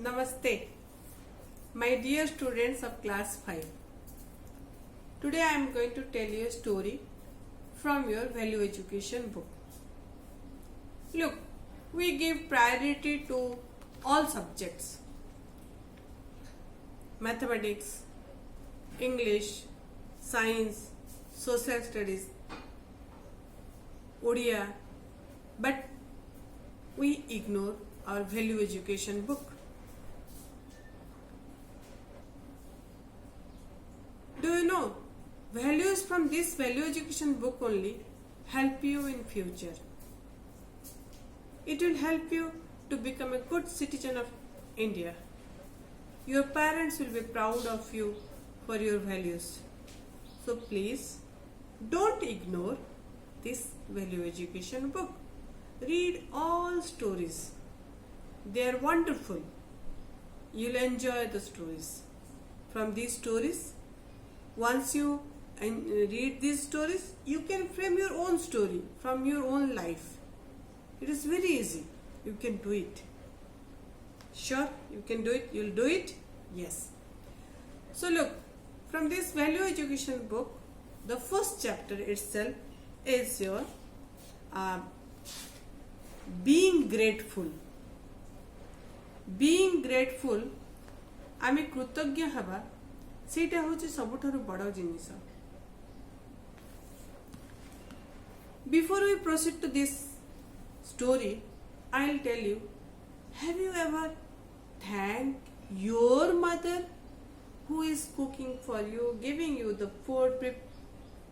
Namaste, my dear students of class 5. Today I am going to tell you a story from your value education book. Look, we give priority to all subjects: mathematics, English, science, social studies, Odia, but we ignore our value education book. Do you know, values from this value education book only help you in future. It will help you to become a good citizen of India. Your parents will be proud of you for your values. So please don't ignore this value education book. Read all stories. They are wonderful. You'll enjoy the stories. From these stories, once you read these stories, you can frame your own story from your own life. It is very easy. You can do it. Sure, you can do it. You'll do it? Yes. So look, from this value education book, the first chapter itself is your being grateful. Being grateful, आमे कृतज्ञ हवा सेटा होची सबुठारु बड़ जिनिस. Before we proceed to this story, I'll tell you, have you ever thanked your mother who is cooking for you, giving you the food,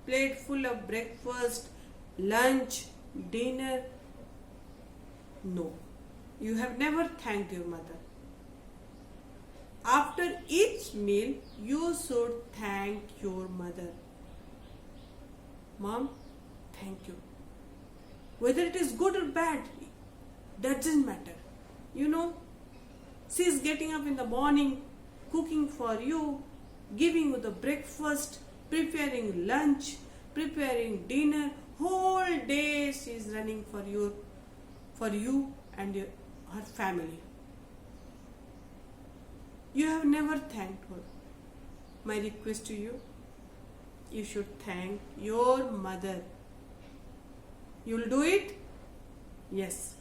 plate full of breakfast, lunch, dinner? No, you have never thanked your mother. After each meal, you should thank your mother. Mom, thank you. Whether it is good or bad, that doesn't matter. You know, she is getting up in the morning, cooking for you, giving you the breakfast, preparing lunch, preparing dinner. Whole day she is running for you and her family. You have never thanked her. My request to you, you should thank your mother. You'll do it? Yes.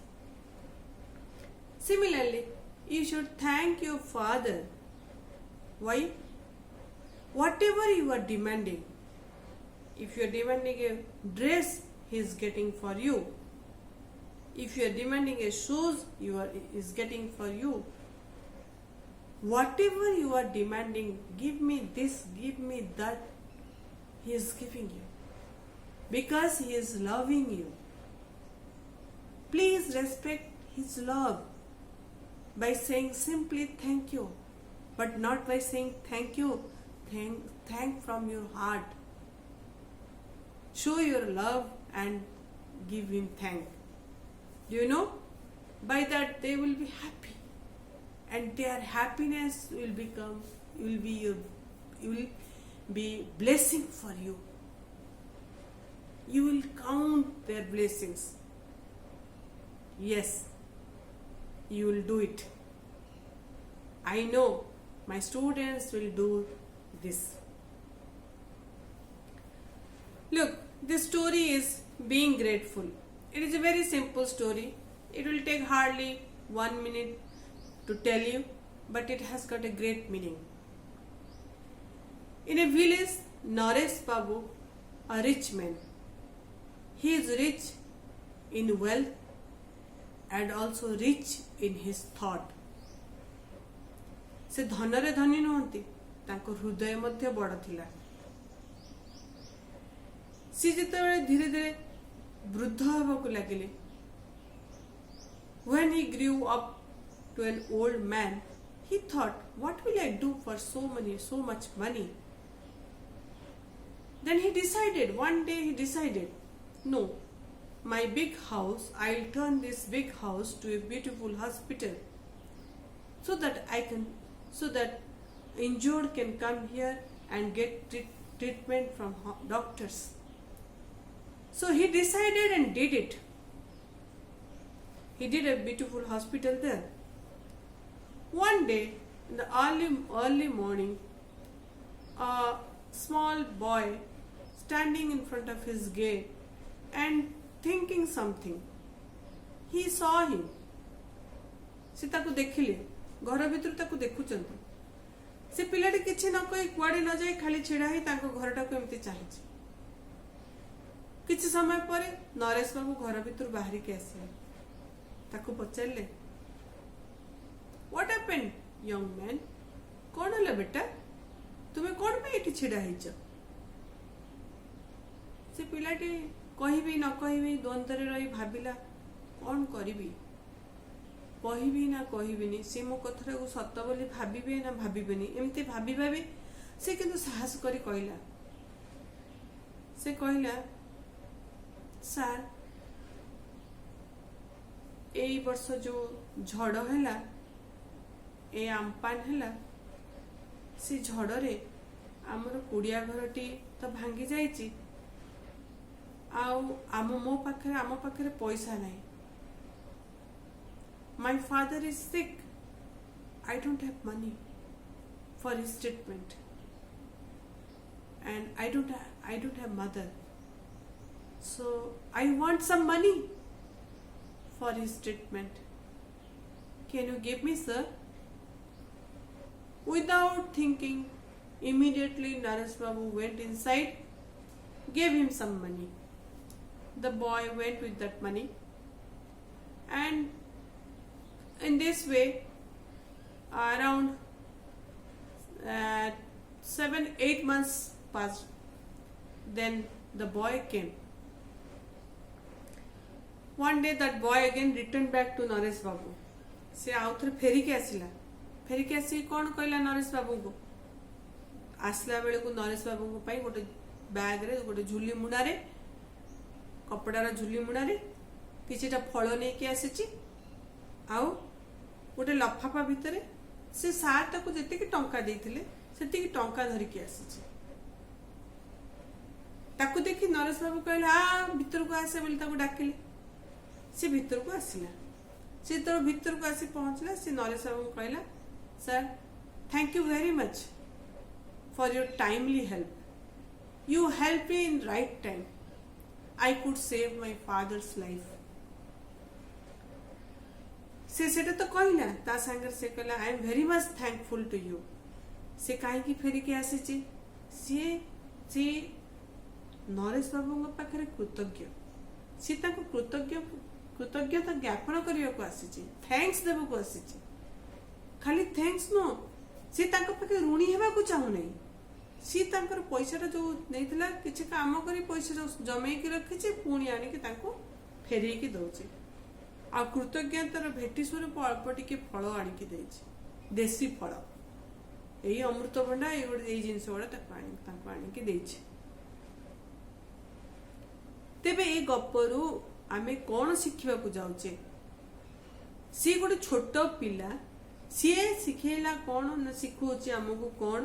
Similarly, you should thank your father. Why? Whatever you are demanding, if you are demanding a dress, he is getting for you. If you are demanding a shoes, he is getting for you. Whatever you are demanding, give me this, give me that, he is giving you. Because he is loving you. Please respect his love by saying simply thank you, but not by saying thank you. Thank from your heart. Show your love and give him thank. Do you know? By that they will be happy. And their happiness will be blessing for you. You will count their blessings. Yes, you will do it. I know my students will do this. Look, this story is being grateful. It is a very simple story. It will take hardly 1 minute to tell you, but it has got a great meaning. In a village, Naresh Babu, a rich man. He is rich in wealth and also rich in his thought. से धनरे धनी नहंती, तांको हृदय मध्य बड़ थिला. से जेतेबेले धीरे धीरे वृद्ध हेबाकु लागिले, when he grew up to an old man, he thought, what will I do for so much money? Then one day he decided, no, my big house, I'll turn this big house to a beautiful hospital so that injured can come here and get treatment from doctors. So he decided and did it. He did a beautiful hospital there. One day, in the early morning, a small boy standing in front of his gate and thinking something. He saw him. से ताको देखिले घर भितर ताको देखुचंती से पिलाटी किछि न कहि कुआडे न जाय खाली छिड़ा ही ताको घरटा को एमती चाहिछि किछि समय परे नरेश बाबू घर भितर बाहरी के आसे ताको पचारले व्हाट हैपेंड यंग मैन कोन हला बेटा तुमे कोन पे एठी छिड़ा हिच से पिलाटी कहिबी न कहिबी द्वंद्व रे रही भाबिला कौन करिबी कहबी ना कहबिनी से मो कथा को सत बोली भाबिबे ना भाबिबेनी एमती भाबी भाबी से किंतु साहस करी कहला से कहला सर एई वर्ष जो झड़ हैला ए आम्पान हैला से झड़ रे हमर कुड़िया घरटी तो भांगी जाईची आम मो पाखरे आम पाखरे पैसा नहीं My father is sick. I don't have money for his treatment, and I don't have mother. So I want some money for his treatment. Can you give me, sir? Without thinking, immediately Naresh Babu went inside, gave him some money. The boy went with that money, and in this way, around 7-8 months passed. Then the boy came. One day that boy again returned back to Naresh Babu. से आउथरे फेरी के आसिला फेरी के आसी कौन कहला नरेश बाबू को आसला बेले को नरेश बाबू को पाई गोटे बैग रे गोटे झुली मुणारे कपड़ार झुली मुणारे किछिटा फल नहीं के आसीची आउ गोटे लफाफा भितर से सार ताको जेतिकी टंका देइथिले सेतिकी टंका धरि के आसीची ताको देखि नरेश बाबू कहले आ भितर को आसे बोली ताको डाकिले से भितर को आसिला से तो भितर को आसी पहुंचला से नरेश बाबू कहला sir thank you very much for your timely help you help me in right time I could save my father's life से सेटा तो कहला ता संगर से कहला I am very much thankful to you से काहे की फेरी के आसे ची से नरेश बाबू पाखरे कृतज्ञ से ताको कृतज्ञता ज्ञापन करिया को आसी ची थैंक्स देबो को आसी ची खाली थैंक्स नो से ताको पाखे ऋणी हेबा को चाहू नहीं सी तांकर पैसाटा जो नैथिला किछि काम करी पैसा जमै के रखि ची पुणी आनी के ताको फेरी के दउची आ कृतज्ञतार भेटी स्वरूप अल्प टिके फल आनिकी देछि देसी फल एई अमृतभंडा एई जिनस गुड़ा ताको आनिकी देछि तेबे ए गप्परू आमे कौन शिखिबा को जाउचे सी गोटे छोट पिला सी शिखेला कौन न शिखुचे हमको कौन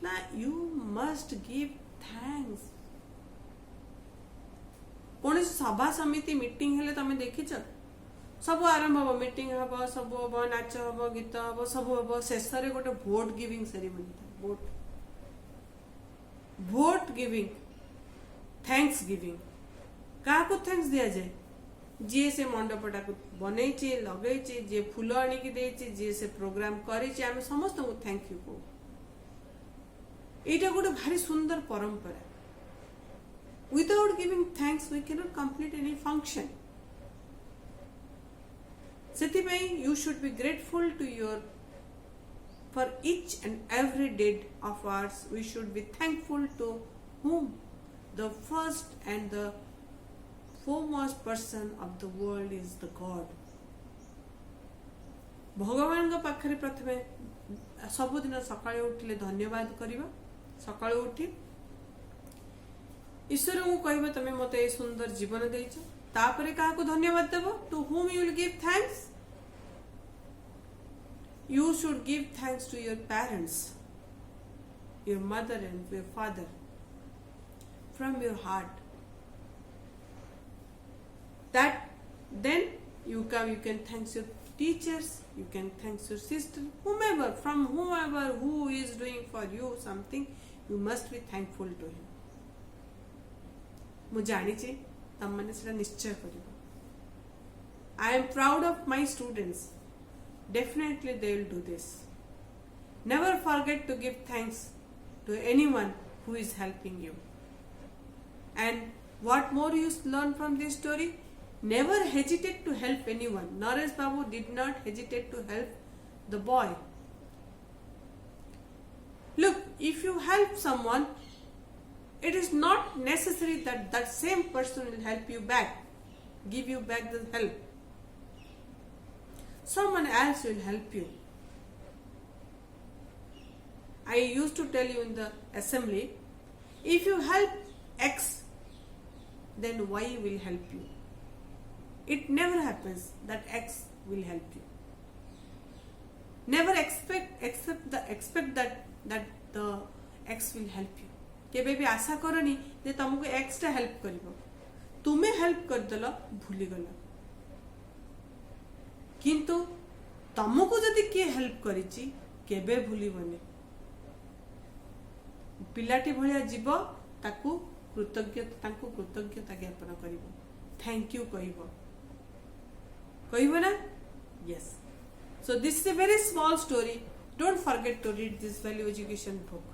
ना यू मस्ट गिव थैंक्स कौन सभा समिति मीटिंग हेले तमे देखिछ सब आरंभ हम मीटिंग हम सब हम नाच हम गीत हम सब हम शेष गोटे vote giving ceremony vote giving thanks giving क्या को थैंक्स दिया जाए जी से मंडपटा को बनई लगे जी फूल आनिकी देछि जी से प्रोग्राम करिछि आमे समस्त को थैंक यू को एटा गोटे भारी सुंदर परंपरा without giving thanks we can not complete any function Sethipai, you should be grateful to for each and every deed of ours. We should be thankful to whom? The first and the foremost person of the world is the God. भगवान का पाखरे प्रथमे सबुदिन सकाळे उठिले धन्यवाद करिबा सकाळे उठी ईश्वर को कहबा तमे मते ए सुंदर जीवन देइछ तापरे काहा को धन्यवाद देबो to whom you will give thanks you should give thanks to your parents your mother and your father from your heart that then you can thank your teachers, you can thank your sister, whomever who is doing for you something, you must be thankful to him. ମୁଁ ଜାଣିଛି ତମମାନେ ସେଟା ନିଶ୍ଚୟ କରିବ. I am proud of my students. Definitely they will do this. Never forget to give thanks to anyone who is helping you. And what more you learn from this story? Never hesitate to help anyone. Naresh Babu did not hesitate to help the boy. Look, if you help someone, it is not necessary that that same person will help you back, give you back the help. Someone else will help you. I used to tell you in the assembly, if you help X, then Y will help you. It never happens that X will help you. Never expect that the X will help you. केबे भी आशा करनी जे तुमको X टा help करिवो. तुमे help कर देलो भूली गलो. किंतु तुमको जदि के हेल्प करिची केबे भूलिबनी. पिलाटी भलिया जीव ताकू कृतज्ञता ज्ञापन करिवो. थैंक यू कहिबो ना. Yes. So this is a very small story. Don't forget to read this value education book.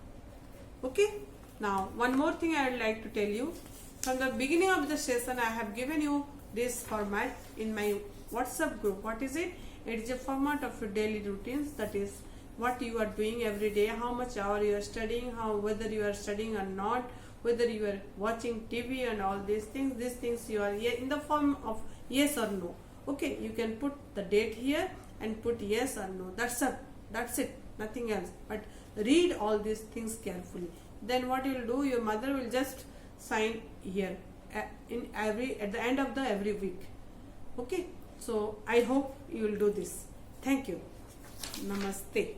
Okay. Now one more thing I would like to tell you. From the beginning of the session I have given you this format in my WhatsApp group. What is it? It is a format of your daily routines. That is what you are doing every day, how much hour you are studying, whether you are studying or not, whether you are watching TV and all these things. These things you are in the form of yes or no. Okay, you can put the date here and put yes or no. That's it. Nothing else. But read all these things carefully. Then what you will do, your mother will just sign here at the end of every week. Okay. So I hope you will do this. Thank you. Namaste.